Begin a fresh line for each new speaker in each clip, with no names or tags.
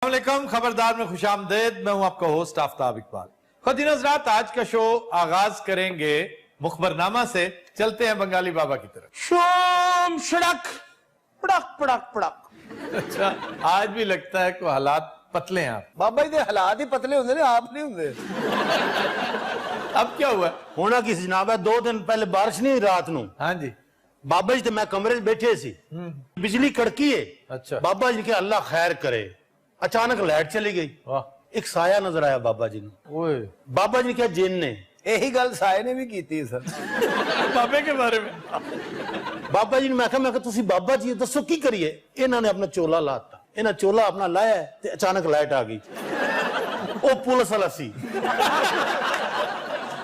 السلام علیکم، خبردار میں خوش آمدید. میں ہوں آپ کا ہوسٹ آفتاب اقبال. خواتین حضرات، آج کا شو آغاز کریں گے مخبرنامہ سے. چلتے ہیں بنگالی بابا کی طرف.
شوم شڑک پڑک پڑک پڑک.
اچھا، آج بھی لگتا ہے کہ حالات پتلے ہیں آپ.
بابا جی حالات ہی پتلے ہوندے نے، آپ نہیں ہوندے.
اب کیا ہوا؟
ہونا کی جناب ہے 2 دن پہلے بارش نہیں ہوئی رات نو.
ہاں جی.
بابا جی تے میں کمرے بیٹھے سی، بجلی کڑکی ہے.
اچھا.
بابا جی کہ اللہ خیر کرے، اچانک لائٹ چلی گئی.
واہ.
ایک سایہ نظر آیا بابا جی نے.
اوئے.
بابا جی نے کہا جن نے.
یہی گل سائے نے بھی کیتی ہے سر
بابے کے بارے میں.
بابا جی نے میں کہا تسی بابا جی دسو کی کریے. انہوں نے اپنا چولا لاتا، انہاں چولا اپنا لایا ہے تے اچانک لائٹ آ گئی. او پولیس والا سی،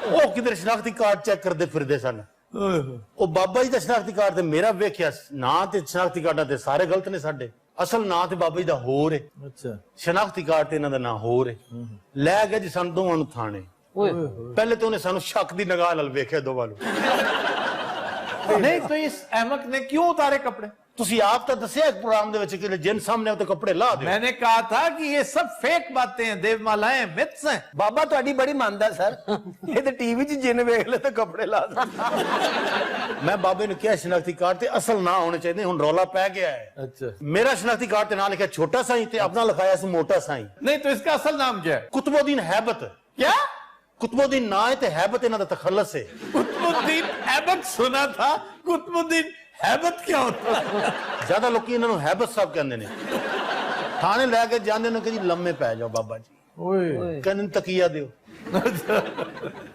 او کدھر شناختی کارڈ چیک کردے پھردے سن. او بابا جی دا شناختی کارڈ تے میرا ویکھیا نا تے شناختی کارڈ تے سارے غلط نے ساڈے. اصل نا تے بابا جی دا ہور ہے،
اچھا.
شناختی کارڈ تے انہاں دا نا ہور ہے. لے گئے جی سن دوواں نوں تھانے. پہلے تو انہیں سانو شک دی نگاہ نال ویکھیا دوواں نوں.
نہیں تو اس احمق نے کیوں اتارے کپڑے؟
تسی آپ تا دسیا ایک پروگرام دے وچ کہ جن سامنے ہوتے کپڑے لا دے.
میں نے کہا تھا کہ یہ سب فیک باتیں ہیں، دیو مالائیں، متس ہیں.
بابا تہاڈی بڑی ماندا سر، یہ تے ٹی وی چ جن ویکھ لے تے کپڑے لا دے.
میں بابے نے کیا شناختی کارڈ تے اصل نہ ہونے چاہیے، ہن رولا پہ گیا ہے.
اچھا.
میرا شناختی کارڈ تے نام لکھا چھوٹا سائیں تے اپنا لکھایا سی موٹا سائیں.
نہیں تو اس کا اصل نام کیا ہے؟
قطب الدین ہیبت.
کیا؟
قطب الدین نا ہے تے ہیبت انہاں دا تخلص ہے.
قطب الدین ہیبت سنا تھا، قطب الدین ہیبت کیا ہوتا ہے؟
زیادہ لوکی انہاں نوں ہیبت صاحب کہندے نے. تھانے لے کے جاندے نے کہ جی لمے پے جاؤ بابا جی.
اوئے.
کہندے تکیہ دیو.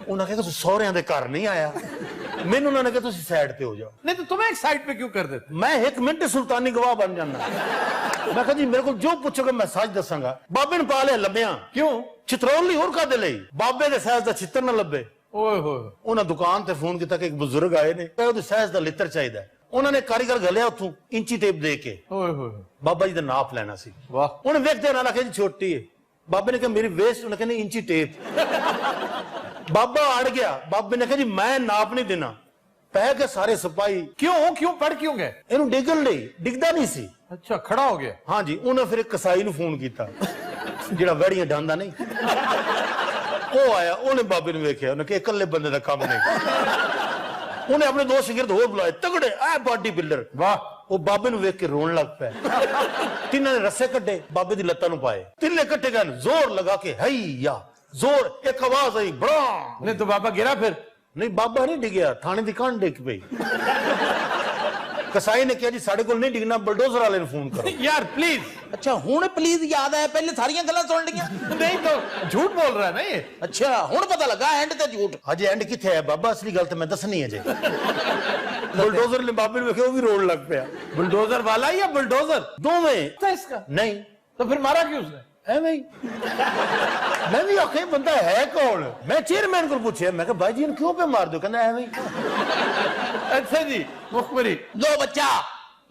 انہاں کہا کہ سوہریاں دے گھر نہیں آیا. مینوں انہاں نے کہا تسی سائیڈ تے ہو جاؤ.
نہیں تو تمہیں ایک سائٹ پہ کیوں کر دیتے؟
میں 1 منٹ سلطانی گواہ بن جانا. میں کہا جی میرے کو جو پوچھو گے میں سچ دساں گا. بابے نے پا لیا لمبیاں.
کیوں؟
چترول نہیں اور کا دے لئی بابے دے سائز دا چتر نہ لبے.
اوئے ہوئے.
انہاں دکان تے فون کیتا کہ ایک بزرگ آئے نے، کہا دے سائز دا لتر چاہیدا ہے. انہوں نے کاریگر گھلیا اتھوں انچی ٹیپ دے کے.
اوئے ہوئے.
بابا جی دا ناپ لینا سی.
واہ.
انہیں ویکھدے نہ لکھے جی چھوٹی ہے. بابے نے کہا میری ویسٹ، انہوں نے کہا انچی ٹیپ. بابا اڑ گیا. بابے نے کہا جی میں ناپ نہیں دینا. پہ کے سارے سپاہی
کیوں پڑھ کیوں گئے؟
انہوں ڈگن نہیں، ڈگدا نہیں سی.
اچھا کھڑا ہو گیا.
ہاں جی. انہیں پھر ایک کسائی نو فون کیتا جڑا ویڑیاں ڈاندا نہیں. وہ آیا، انہیں بابے نے ویکھیا، انہیں کہ اکلے بندے دا کام نہیں. انہیں اپنے 2 شاگرد ہور بلائے تگڑے اے باڈی بلڈر.
واہ.
وہ بابے نو ویکھ کے رون لگ پے. تینوں نے رسے کٹے بابے دی لتاں نو پائے. تلے کٹے گئے زور لگا کے ہیا زور. ایک آواز آئی بڑا.
نہیں تو بابا گرا پھر؟
نہیں بابا نہیں ڈگیا، تھانے دی کان ڈگ پئی. کسائی نے کہا جی ساڑے کو نہیں ڈگنا، بلڈوزر والے نے فون کرو.
یار پلیز.
اچھا ہن پلیز یاد آیا، پہلے ساریاں گلاں سن لیاں.
نہیں تو جھوٹ بول رہا ہے نا یہ.
اچھا ہن پتہ لگا اینڈ تے جھوٹ.
ہجے اینڈ کتھے ہے بابا؟ اصلی گل تے میں دسنی ہے جی. بلڈوزر نے بابے نے ویکھیا، وہ بھی رون لگ پیا.
بلڈوزر والا یا بلڈوزر؟
دوویں.
تھا اس کا؟
نہیں
تو پھر مارا کیوں اس نے؟
ایویں ہی. میں بھی آخیا بندہ ہے کون؟ میں چیئرمین کو پوچھیا، میں کہا بھائی جی کیوں پہ مار دو؟ کہنا ایویں ہی.
اچھا جی مخبری.
لو بچہ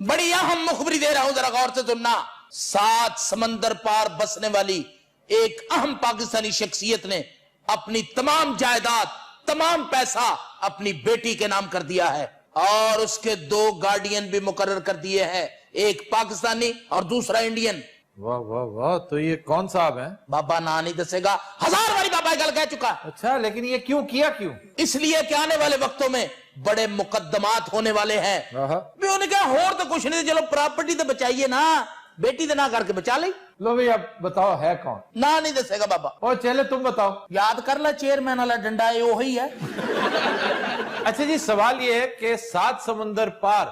بڑی اہم مخبری دے رہا ہوں، ذرا غور سے سننا. 7 سمندر پار بسنے والی ایک اہم پاکستانی شخصیت نے اپنی تمام جائیداد، تمام پیسہ اپنی بیٹی کے نام کر دیا ہے، اور اس کے 2 گارڈین بھی مقرر کر دیے ہیں، ایک پاکستانی اور دوسرا انڈین.
واہ واہ واہ. تو یہ کون صاحب ہیں؟
بابا نا نہیں دسے گا، 1000 باری بابا یہ گل کہہ چکا.
اچھا لیکن یہ کیوں کیا؟ کیوں؟
اس لیے کہ آنے والے وقتوں میں بڑے مقدمات ہونے والے ہیں. بھی انہیں کہا ہور تو کچھ نہیں، چلو پراپرٹی تو بچائیے نا، بیٹی تو نہ کر کے بچا لئی.
لو بھئی اب بتاؤ ہے کون؟
نہ نہیں دسے گا بابا.
اور چلے تم بتاؤ.
یاد کر لے چیئرمین والا ڈنڈا ہے وہی ہے.
اچھا جی سوال یہ ہے کہ 7 سمندر پار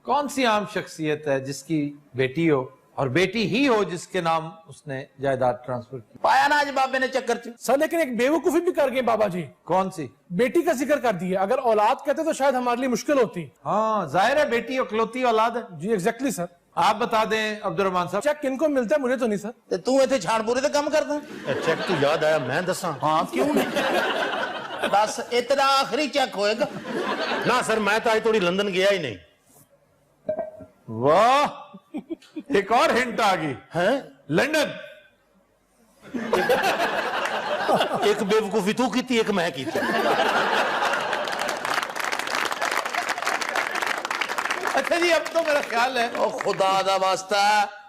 کون سی عام شخصیت ہے جس کی بیٹی ہو اور بیٹی ہی ہو جس کے نام اس نے جائیداد ٹرانسفر کی؟
پایا نا آج بابے نے چکر چ.
سر لیکن ایک بیوقوفی بھی کر گئے بابا جی.
کون سی؟
بیٹی کا ذکر کر دیا. اگر اولاد کہتے تو شاید ہمارے لیے مشکل ہوتی.
ہاں ظاہر ہے بیٹی اکلوتی اولاد ہے.
جی ایگزیکٹلی سر.
آپ بتا دیں عبد الرحمان صاحب.
چیک کن کو ملتا ہے؟ مجھے تو نہیں سر.
تو ایتھے چھان پورے تے کم کردا.
چیک تو یاد آیا، میں دساں.
ہاں کیوں نہیں؟ بس اتنا آخری چیک ہوئے گا.
نہ سر میں تو آج تھوڑی لندن گیا ہی نہیں.
واہ ایک اور ہنٹ آ گئی.
ہیں
لندن.
ایک بیوقوفی تو کی تھی، ایک میں کی تھی.
اچھا جی اب تو میرا خیال ہے
او خدا دا واسطہ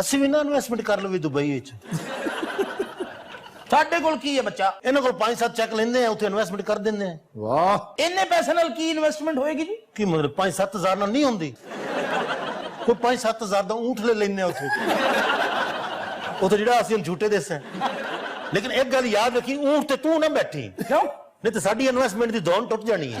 ਅਸੀਂ ਵੀ ਨਾ ਇਨਵੈਸਟਮੈਂਟ ਕਰ ਲਵੇ ਦੁਬਈ ਵਿੱਚ।
ਸਾਡੇ ਕੋਲ ਕੀ ਹੈ ਬੱਚਾ?
ਇਹਨਾਂ ਕੋਲ 5-7 ਚੈੱਕ ਲੈਂਦੇ ਆ, ਉੱਥੇ ਇਨਵੈਸਟਮੈਂਟ ਕਰ ਦਿੰਦੇ ਆ।
ਵਾਹ,
ਇੰਨੇ ਪੈਸੇ ਨਾਲ ਕੀ ਇਨਵੈਸਟਮੈਂਟ ਹੋਏਗੀ ਜੀ?
ਕੀ ਮਤਲਬ 5-7 ਹਜ਼ਾਰ ਨਾਲ ਨਹੀਂ ਹੁੰਦੀ? ਕੋਈ 5-7 ਹਜ਼ਾਰ ਦਾ ਊਂਠ ਲੈ ਲੈਂਦੇ ਆ ਉੱਥੇ। ਉੱਥੇ ਜਿਹੜਾ ਅਸੀਂ ਝੂਟੇ ਦੇਸਾਂ। ਲੇਕਿਨ ਇੱਕ ਗੱਲ ਯਾਦ ਰੱਖੀ, ਊਂਠ ਤੇ ਤੂੰ ਨਾ ਬੈਠੀ, ਕਿਉਂ? ਨਹੀਂ ਤੇ ਸਾਡੀ ਇਨਵੈਸਟਮੈਂਟ ਦੀ ਦੌੜ ਟੁੱਟ ਜਾਣੀ ਹੈ।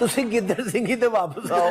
ਤੁਸੀਂ ਗਿੱਦੜ ਸਿੰਘੀ ਤੇ ਵਾਪਸ ਆਓ।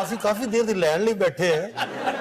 ਅਸੀਂ ਕਾਫੀ ਦੇਰ ਦੀ ਲੈਣ ਲਈ ਬੈਠੇ ਆ,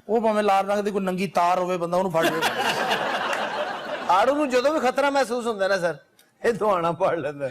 ਉਹ ਭਾਵੇਂ ਲਾਲ ਰੰਗ ਦੀ ਕੋਈ ਨੰਗੀ ਤਾਰ ਹੋਵੇ, ਬੰਦਾ ਉਹਨੂੰ ਫੜ ਲੇ।
ਆੜੂ ਨੂੰ ਜਦੋਂ ਵੀ ਖਤਰਾ ਮਹਿਸੂਸ ਹੁੰਦਾ ਨਾ ਸਰ, ਇਹ ਦੁਆਣਾ ਪੜ ਲੈਂਦਾ।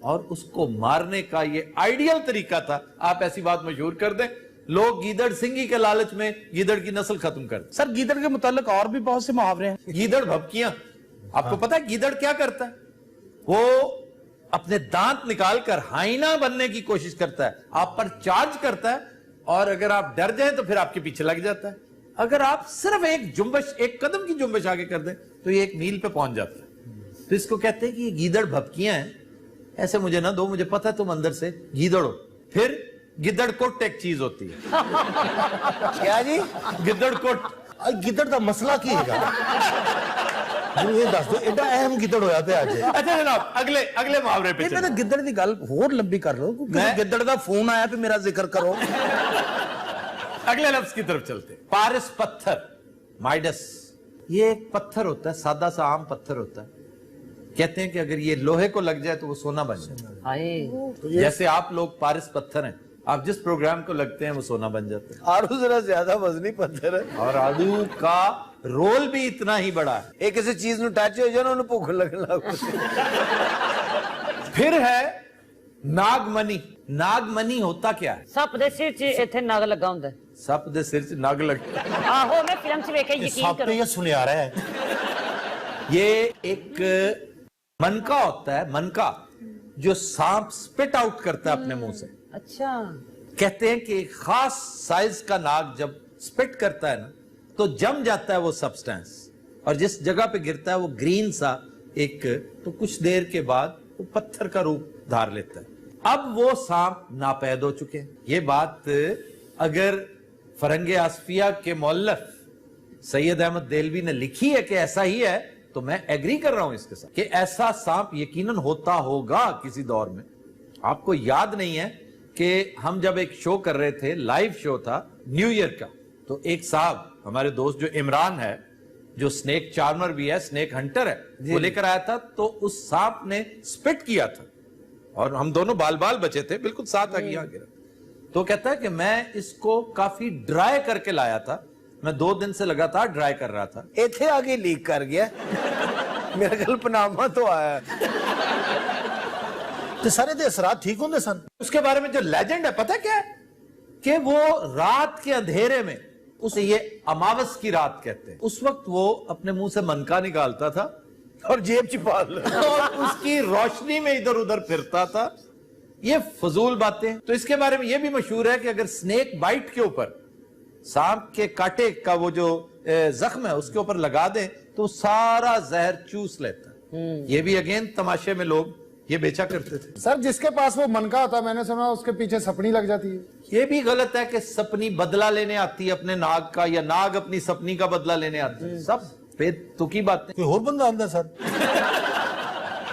اور اس کو مارنے کا یہ آئیڈیل طریقہ تھا. آپ ایسی بات مشہور کر دیں, لوگ گیدڑ سنگھی کے لالچ میں گیدڑ کی نسل ختم کر دیں.
سر گیدڑ کے متعلق اور بھی بہت سے محاورے ہیں.
گیدڑ بھبکیاں, آپ کو پتا ہے گیدڑ کیا کرتا ہے؟ وہ اپنے دانت نکال کر ہائنا بننے کی کوشش کرتا ہے, آپ پر چارج کرتا ہے, اور اگر آپ ڈر جائیں تو پھر آپ کے پیچھے لگ جاتا ہے. اگر آپ صرف ایک قدم کی جنبش آگے کر دیں تو یہ 1 میل پہ پہنچ جاتا ہے. تو اس کو کہتے ہیں کہ یہ گیدڑ بھبکیاں ہیں, ایسے مجھے نہ دو, مجھے پتا ہے تم اندر سے گیدڑ ہو. پھر گدڑ کوٹ ایک چیز ہوتی ہے.
کیا جی؟
گدڑ کوٹ.
گدڑ دا مسئلہ کی ہے گا؟ یہ دس دو, ایڈا اہم گدڑ ہویا پہ آج.
اچھا جناب, اگلے محاورے پہ
میں گدڑ دی گل اور لمبی کر لو, گدڑ دا فون آیا پہ میرا ذکر کرو.
اگلے لفظ کی طرف چلتے. پارس پتھر, مائڈس, یہ ایک پتھر ہوتا ہے, سادہ سا عام پتھر ہوتا ہے. کہتے ہیں کہ اگر یہ لوہے کو لگ جائے تو وہ سونا بن جائے. جیسے آپ لوگ پارس پتھر ہیں, آپ جس پروگرام کو لگتے ہیں وہ سونا بن جاتے ہیں.
آڑو ذرا زیادہ وزنی پتھر ہے,
اور آڑو کا رول بھی اتنا ہی بڑا ہے.
ایک کسی چیز نو ٹچ ہو جائے نا انہوں بھوک لگن لگ پے.
پھر ہے ناگ منی. ناگ منی ہوتا کیا ہے؟
سپ دے سر چ ایتھے ناگ لگا ہوندا ہے.
سپ دے سر چ ناگ لگتا ہے.
آہو میں فلم چ ویکھیا, یقین
سب پہ
کرو.
یہ سنیا رہا ہے.
یہ ایک منکا ہوتا ہے, منکا, جو سانپ سپٹ آؤٹ کرتا ہے اپنے منہ سے.
اچھا,
کہتے ہیں کہ ایک خاص سائز کا ناگ جب سپٹ کرتا ہے نا تو جم جاتا ہے وہ سبسٹینس, اور جس جگہ پہ گرتا ہے وہ گرین سا ایک, تو کچھ دیر کے بعد وہ پتھر کا روپ دھار لیتا ہے. اب وہ سانپ ناپید ہو چکے ہیں. یہ بات اگر فرنگ آصفیہ کے مؤلف سید احمد دہلوی نے لکھی ہے کہ ایسا ہی ہے, تو میں ایگری کر رہا ہوں اس کے ساتھ کہ ایسا سانپ یقیناً ہوتا ہوگا کسی دور میں. آپ کو یاد نہیں ہے کہ ہم جب ایک شو کر رہے تھے, لائیو شو تھا نیو ایئر کا, تو ایک صاحب ہمارے دوست جو عمران ہے, جو سنیک چارمر بھی ہے, سنیک ہنٹر ہے, وہ لے کر آیا تھا. تو اس سانپ نے سپٹ کیا تھا اور ہم دونوں بال بچے تھے, بالکل ساتھ آ گیا گرا. تو کہتا ہے کہ میں اس کو کافی ڈرائی کر کے لایا تھا, میں 2 دن سے لگاتار ڈرائی کر رہا تھا.
ایتھے آگے لیک کر گیا, میرا گل پناما تو آیا.
تو سارے دے اثرات ٹھیک ہوندے سن.
اس کے بارے میں جو لیجنڈ ہے پتہ کیا ہے, کہ وہ رات کے اندھیرے میں, اسے یہ اماوس کی رات کہتے ہیں, اس وقت وہ اپنے منہ سے منکا نکالتا تھا
اور جیب چھپا لے,
اور اس کی روشنی میں ادھر ادھر پھرتا تھا. یہ فضول باتیں. تو اس کے بارے میں یہ بھی مشہور ہے کہ اگر سنیک بائٹ کے اوپر, سانپ کے کاٹے کا وہ جو زخم ہے اس کے اوپر لگا دیں تو سارا زہر چوس لیتا ہے. یہ بھی اگین تماشے میں لوگ یہ بیچا کرتے تھے.
سر جس کے پاس وہ منکا ہوتا ہے, میں نے سنا اس کے پیچھے سپنی لگ جاتی ہے.
یہ بھی غلط ہے کہ سپنی بدلہ لینے آتی ہے اپنے ناگ کا, یا ناگ اپنی سپنی کا بدلہ لینے آتی ہے. سب بے تکی باتیں.
کوئی اور بندہ آندا سر.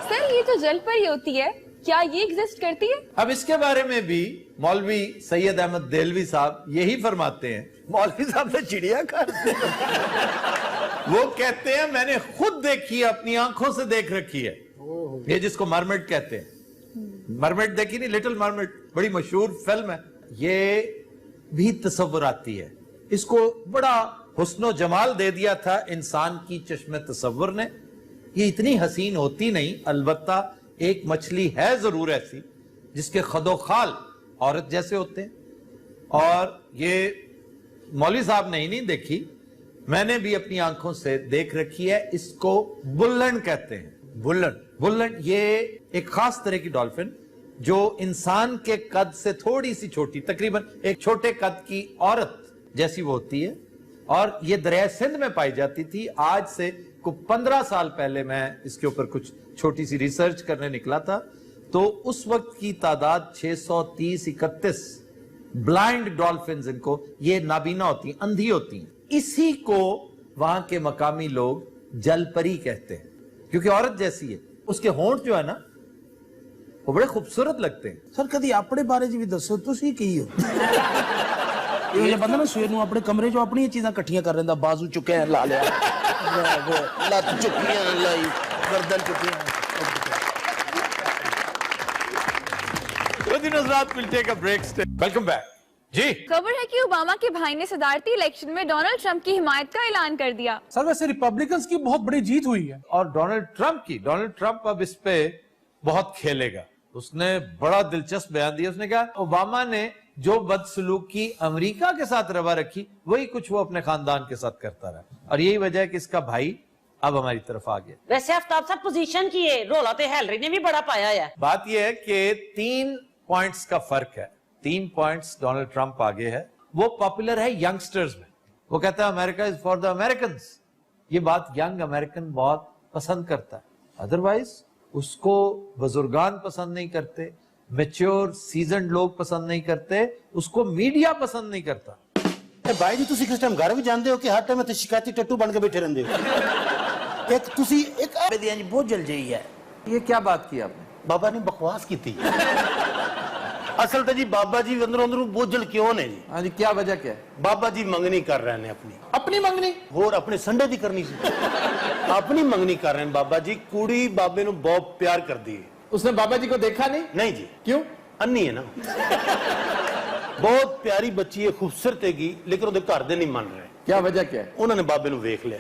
سر یہ تو جل پری ہوتی ہے, کیا یہ ایگزسٹ کرتی ہے؟
اب اس کے بارے میں بھی مولوی سید احمد دہلوی صاحب یہی فرماتے ہیں.
مولوی صاحب نے چڑیا کر دی.
وہ کہتے ہیں میں نے خود دیکھی ہے, اپنی آنکھوں سے دیکھ رکھی ہے. یہ جس کو مرمٹ کہتے ہیں, مرمٹ دیکھی نہیں, لٹل مرمٹ, بڑی مشہور فلم ہے. یہ بھی تصوراتی ہے. اس کو بڑا حسن و جمال دے دیا تھا انسان کی چشم تصور نے. یہ اتنی حسین ہوتی نہیں, البتہ ایک مچھلی ہے ضرور ایسی جس کے خد و خال عورت جیسے ہوتے ہیں, اور یہ مولوی صاحب نے ہی نہیں دیکھی, میں نے بھی اپنی آنکھوں سے دیکھ رکھی ہے. اس کو بلن کہتے ہیں. بلن یہ ایک خاص طرح کی ڈالفن جو انسان کے قد سے تھوڑی سی چھوٹی, تقریباً ایک چھوٹے قد کی عورت جیسی وہ ہوتی ہے, اور یہ دریائے سندھ میں پائی جاتی تھی. آج سے 15 سال پہلے میں اس کے اوپر کچھ چھوٹی سی ریسرچ کرنے نکلا تھا, تو اس وقت کی تعداد 630-31 بلائنڈ ڈالفنز, ان کو, یہ نابینا ہوتی ہیں, اندھی ہوتی ہیں. اسی کو وہاں کے مقامی لوگ جل پری کہتے ہیں, کیونکہ عورت جیسی ہے. اس کے ہونٹ جو ہے نا وہ بڑے خوبصورت لگتے ہیں.
سر کدی اپنے بارے جی بھی دسو, تسی کی ہو؟ یہ بندہ نا سویر نو اپنے کمرے جو اپنی چیزاں کٹھیاں کر رہا, بازو چکے ہیں لا لیا, لت چکیاں لائی, گردن چکیاں.
Welcome back. جی
خبر ہے کہ اوباما کے بھائی نے صدارتی الیکشن میں ڈونلڈ ٹرمپ کی حمایت کا اعلان کر دیا.
سر ویسے ریپبلکنز کی بہت بڑی جیت ہوئی ہے.
اور ڈونلڈ ٹرمپ اب اس پہ بہت کھیلے گا. اس نے بڑا دلچسپ بیان دیا. اس نے کہا اوباما نے جو بدسلوکی امریکہ کے ساتھ روا رکھی وہی کچھ وہ اپنے خاندان کے ساتھ کرتا رہا, اور یہی وجہ ہے کہ اس کا بھائی اب ہماری طرف آ گیا.
ویسے آفتاب صاحب پوزیشن کی ہے, رولا تو ہیلری نے بھی بڑا پایا ہے.
بات یہ ہے کہ 3 پوائنٹس کا فرق ہے, 3 پوائنٹس ڈونلڈ ٹرمپ آگے ہے. وہ پاپولر ہے ینگسٹرز میں, وہ کہتا ہے امریکہ از فار دا امیریکنز. یہ بات ینگ امریکن بہت پسند کرتا ہے, ادروائز اس کو بزرگان پسند نہیں کرتے, میچور سیزنڈ لوگ پسند نہیں کرتے, اس کو میڈیا پسند نہیں کرتا.
بھائی جی تسی کس ٹائم گھر بھی جاندے ہو کہ ہر ٹائم تے شکایتی ٹٹو بن کے بیٹھے رہندے ہو؟ ایک تسی ایک
دی بہت جل جئی ہے.
یہ کیا بات کی آپ نے؟
بابا نے بکواس کی تھی. اصل تے جی بابا جی اندروں بوجھل کیوں نے جی؟
ہاں جی, کیا وجہ کیا ہے؟
بابا جی منگنی کر رہے ہیں اپنی
منگنی
اور اپنے سنڈے دی کرنی سی. اپنی منگنی کر رہے ہیں بابا جی. کڑی بابے نو بہت پیار کر دی ہے.
اس نے بابا جی کو دیکھا نہیں؟
نہیں جی.
کیوں؟
انی ہے نا, بہت پیاری بچی ہے, خوبصورت ہے گی, لیکن وہ گھر دے نہیں مان رہے.
کیا وجہ کیا ہے؟
انہوں نے بابے نو ویکھ لیا.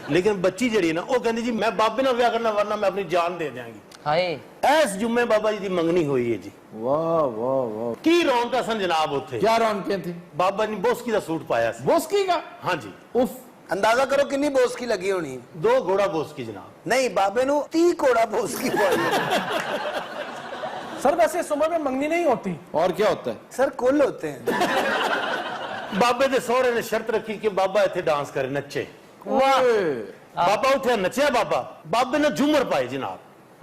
لیکن بچی جڑی ہے نا وہ کہندی جی میں بابے نال ویاہ کرنا ورنہ میں اپنی جان دے دیاں گی.
ہائے
ایس جمعے بابا جی دی منگنی ہوئی ہے جی.
واہ واہ واہ,
کی رونقاں سن جناب اوتھے.
کیا رونقیں تھیں؟
بابا جی بوسکی دا سوٹ پایا سی.
بوسکی کا؟
ہاں جی.
اف,
اندازہ کرو کنی بوسکی لگی ہونی.
2 گھوڑا بوسکی جناب.
نہیں بابے نو 30 کوڑا بوسکی پائی.
سر ویسے اس عمر میں منگنی نہیں ہوتی.
اور کیا ہوتا ہے؟
سر کل ہوتے ہیں.
بابے دے سہرے نے شرط رکھی کہ بابا ایتھے ڈانس کرے, نچے. بابا اٹھیا نچیا. بابے نے جھومر پائے جناب.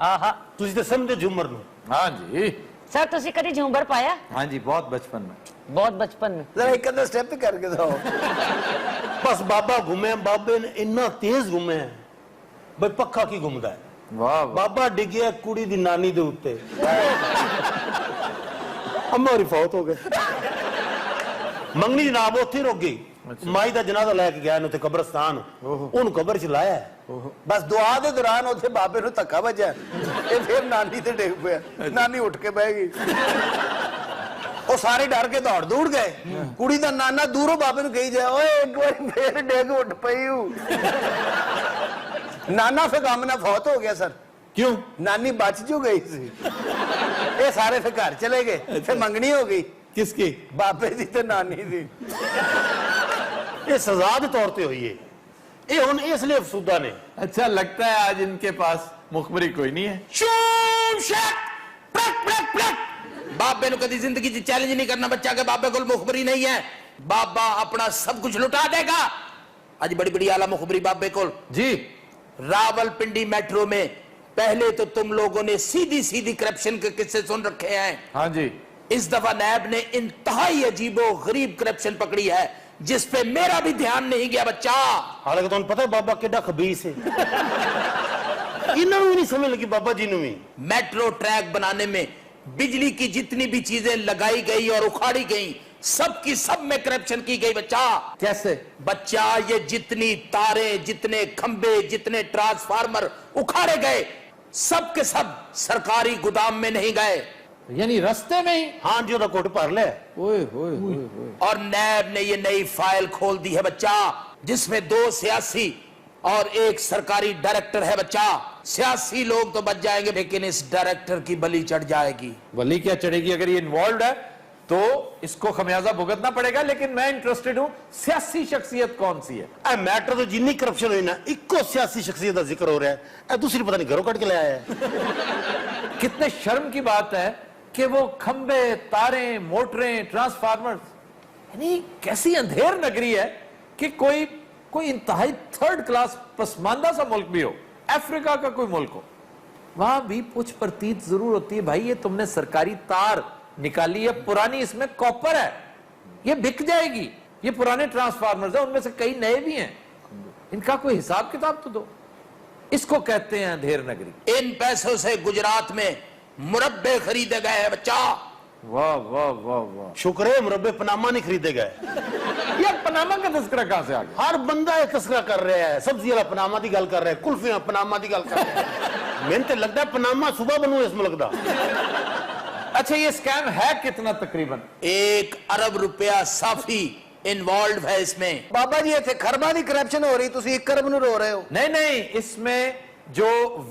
آہا,
تسی تے سمجھے جھومر نو.
ہاں جی,
سر تسی کدی جھومر پایا؟
ہاں جی, بہت بچپن میں.
بہت بچپن میں.
ذرا ایک اندر سٹیپ کر کے دو.
بس بابا گھومے, بابے نے اتنا تیز گھومے ہیں بھئی پکھا کی گھومدا ہے.
واہ,
بابا ڈگیا کڑی دی نانی دے اوتے. اما ہوری فوت ہو گئے. منگنی جناب اوتھے رک گئی. مائی دا جنازہ لے کے گیا انہوں تے قبرستان, انہوں قبر چ لایا ہے.
بس دعا دے دوران اوتھے بابے نو تکا بجا, اے پھر نانی تے ڈگ پیا. نانی اٹھ کے بیٹھ گئی. وہ سارے ڈر کے دوڑ گئے. کڑی دا نانا دوروں بابے نو کہی جائے اوئے ایک بار پھر ڈگ اٹھ پئی ہوں. نانا پھر غم نہ فوت ہو گیا سر.
کیوں؟
نانی بچ جو گئی سی. اے سارے پھر گھر چلے گئے. پھر منگنی ہو گئی.
کس کی؟
بابے دی تے نانی دی.
یہ سزا دے طور تے ہوئی ہے. یہ ہن اس لیے افسودہ نے.
اچھا لگتا ہے آج ان کے پاس مخبری کوئی نہیں ہے.
شوم شک پرک پرک پرک. بابے نو کدی زندگی چ چیلنج نہیں کرنا بچہ کہ بابے کول مخبری نہیں ہے. بابا اپنا سب کچھ لٹا دے گا. آج بڑی بڑی اعلیٰ مخبری بابے کول.
جی,
راول پنڈی میٹرو میں پہلے تو تم لوگوں نے سیدھی کرپشن کے قصے سن رکھے ہیں.
ہاں جی,
اس دفعہ نیب نے انتہائی عجیب و غریب کرپشن پکڑی ہے جس پہ میرا بھی دھیان نہیں گیا بچہ.
حالانکہ تمہیں پتہ ہے بابا کیڈا خبیث ہے. انہوں نے نہیں سمجھ لگی بابا جی نے بھی.
میٹرو ٹریک بنانے میں بجلی کی جتنی بھی چیزیں لگائی گئی اور اکھاڑی گئی سب کی سب میں کرپشن کی گئی. بچہ
کیسے؟
بچہ یہ جتنی تاریں, جتنے کھمبے, جتنے ٹرانسفارمر اکھاڑے گئے سب کے سب سرکاری گودام میں نہیں گئے,
یعنی رستے میں ہی.
ہاں جی, وہ کوٹ بھر لے.
اوئے ہوئے ہوئے.
اور نیب نے یہ نئی فائل کھول دی ہے بچہ جس میں 2 سیاسی اور 1 سرکاری ڈائریکٹر ہے. بچہ سیاسی لوگ تو بچ جائیں گے لیکن اس ڈائریکٹر کی بلی چڑھ جائے گی.
بلی کیا چڑھے گی؟ اگر یہ انوالوڈ ہے تو اس کو خمیازہ بھگتنا پڑے گا. لیکن میں انٹرسٹڈ ہوں سیاسی شخصیت کون سی ہے.
اے میٹر تو جنی کرپشن ہوئی نا, ایک کو سیاسی شخصیت کا ذکر ہو رہا ہے, اے دوسری پتہ نہیں گھروں کٹ کے لے آیا ہے.
کتنے شرم کی بات ہے کہ وہ کھمبے, تاریں, موٹریں, ٹرانسفارمرز, یعنی کیسی اندھیر نگری ہے کہ کوئی انتہائی 3rd کلاس پسماندہ سا ملک بھی ہو, افریقہ کا کوئی ملک ہو, وہاں بھی پوچھ پرتیت ضرور ہوتی ہے. بھائی یہ تم نے سرکاری تار نکالی ہے پرانی, اس میں کاپر ہے, یہ بک جائے گی. یہ پرانے ٹرانسفارمرز ہیں, ان میں سے کئی نئے بھی ہیں, ان کا کوئی حساب کتاب تو دو. اس کو کہتے ہیں اندھیر نگری.
ان پیسوں سے گجرات میں مربے خریدے گئے ہیں بچہ.
واہ واہ واہ واہ,
شکر ہے مربے پناما نہیں خریدے گئے.
یہ پناما کا تذکرہ کہاں سے آ گیا؟
ہر بندہ ایک تذکرہ کر رہا ہے. سبزی والا پناما دی گل کر رہا ہے, کلفیاں پناما دی گل کر رہا ہے. میں تے لگتا ہے پناما صبح بنو اس ملک دا.
اچھا یہ اسکیم ہے کتنا تقریباً؟
1 ارب روپیہ صافی انوالڈ ہے اس میں.
بابا جی ایتھے خرباں دی کرپشن ہو رہی, تسی 1 ارب نو رو رہے ہو.
نہیں, اس میں جو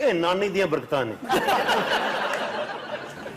ਇਹ ਨਾਨੀ ਦੀਆਂ ਬਰਕਤਾਂ ਨੇ।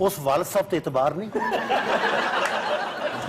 ਉਸ ਵਾਲਦ ਸਾਹਿਬ ਤੇ ਇਤਬਾਰ ਨਹੀਂ।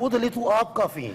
ਉਹਦੇ ਲਈ ਤੂੰ ਆਪ ਕਾਫੀ ਹੈ।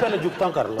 ਪਹਿਲੇ ਜੁਗਤਾਂ ਕਰ ਲਓ।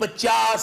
50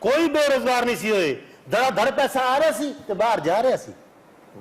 ਕੋਈ ਬੇਰੁਜ਼ਗਾਰ ਨਹੀਂ ਸੀ ਹੋਏ। ਧੜਾ ਧੜ ਪੈਸਾ ਆ ਰਿਹਾ ਸੀ ਤੇ ਬਾਹਰ ਜਾ ਰਿਹਾ ਸੀ।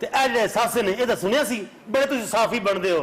ਤੇ ਇਹ ਜਿਹੜੇ ਸਾਸੇ ਨੇ ਇਹ ਤਾਂ ਸੁਣਿਆ ਸੀ। ਬੜੇ ਤੁਸੀਂ ਸਾਫੀ ਬਣਦੇ ਹੋ।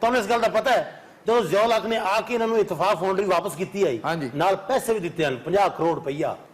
ਤੁਹਾਨੂੰ ਇਸ ਗੱਲ ਦਾ ਪਤਾ ਹੈ ਜਦੋਂ ਜ਼ਿਆਉਲਕ ਨੇ ਆ ਕੇ ਇਹਨਾਂ ਨੂੰ ਇਤਫਾਕ ਫਾਊਂਡਰੀ ਵਾਪਸ ਕੀਤੀ ਆਈ
ਹਾਂਜੀ।
ਨਾਲ ਪੈਸੇ ਵੀ ਦਿੱਤੇ ਹਨ 50 ਕਰੋੜ ਰੁਪਈਆ।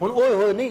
ਹੁਣ ਓਏ ਹੋਏ ਨਹੀਂ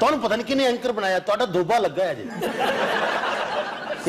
ਤੁਹਾਨੂੰ ਪਤਾ ਨਹੀਂ ਕਿਹਨੇ ਐਂਕਰ ਬਣਾਇਆ। ਤੁਹਾਡਾ ਦੋਬਾ ਲੱਗਾ ਹੈ ਜੀ।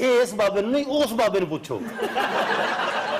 ਇਹ ਇਸ ਬਾਬੇ ਨੂੰ ਨਹੀਂ ਉਸ ਬਾਬੇ ਨੂੰ ਪੁੱਛੋ।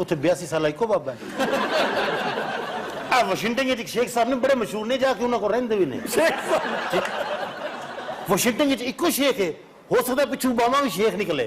ਉੱਥੇ 82 ਸਾਲਾ ਇੱਕੋ ਬਾਬਾ ਹੈ। ਆ ਵਾਸ਼ਿੰਗਟਨ ਵਿੱਚ ਇੱਕ ਸ਼ੇਖ ਸਾਹਿਬ ਨੇ ਬੜੇ ਮਸ਼ਹੂਰ ਨੇ, ਜਾ ਕੇ ਉਹਨਾਂ ਕੋਲ ਰਹਿੰਦੇ ਵੀ ਨੇ। ਵਾਸ਼ਿੰਗਟਨ ਵਿੱਚ ਇੱਕੋ ਸ਼ੇਖ ਹੈ, ਹੋ ਸਕਦਾ ਪਿੱਛੋਂ ਓਬਾਮਾ ਵੀ ਸ਼ੇਖ ਨਿਕਲੇ।